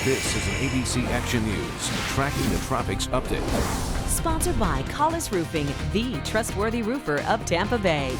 This is an ABC Action News Tracking the Tropics update. Sponsored by Collis Roofing, the trustworthy roofer of Tampa Bay.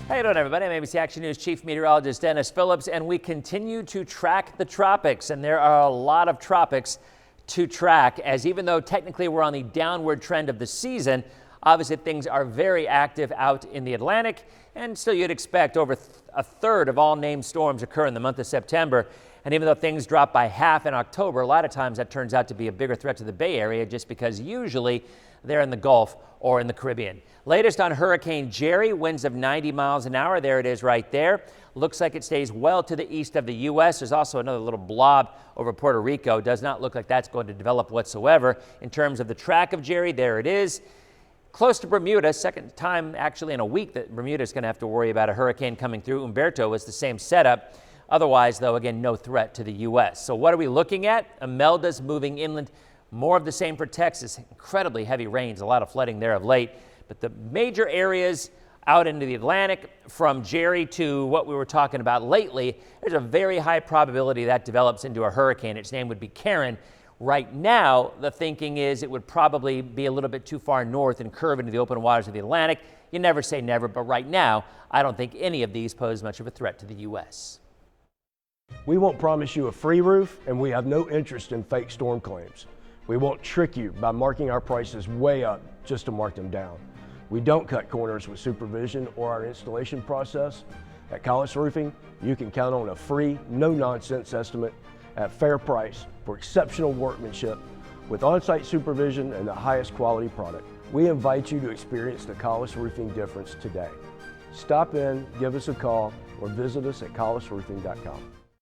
How you doing, everybody? I'm ABC Action News Chief Meteorologist Denis Phillips, and we continue to track the tropics, and there are a lot of tropics to track, as even though technically we're on the downward trend of the season, obviously things are very active out in the Atlantic, and still you'd expect over a third of all named storms occur in the month of September. And even though things drop by half in October, a lot of times that turns out to be a bigger threat to the Bay Area just because usually they're in the Gulf or in the Caribbean. Latest on Hurricane Jerry, winds of 90 miles an hour. There it is right there. Looks like it stays well to the east of the U.S. There's also another little blob over Puerto Rico. Does not look like that's going to develop whatsoever. In terms of the track of Jerry, there it is. Close to Bermuda, second time actually in a week that Bermuda is going to have to worry about a hurricane coming through. Umberto was the same setup. Otherwise, though, again, no threat to the U.S. So what are we looking at? Imelda's moving inland. More of the same for Texas. Incredibly heavy rains, a lot of flooding there of late. But the major areas out into the Atlantic, from Jerry to what we were talking about lately, there's a very high probability that develops into a hurricane. Its name would be Karen. Right now, the thinking is it would probably be a little bit too far north and curve into the open waters of the Atlantic. You never say never, but right now, I don't think any of these pose much of a threat to the U.S. We won't promise you a free roof, and we have no interest in fake storm claims. We won't trick you by marking our prices way up just to mark them down. We don't cut corners with supervision or our installation process. At Collis Roofing, you can count on a free, no-nonsense estimate at fair price for exceptional workmanship with on-site supervision and the highest quality product. We invite you to experience the Collis Roofing difference today. Stop in, give us a call, or visit us at collisroofing.com.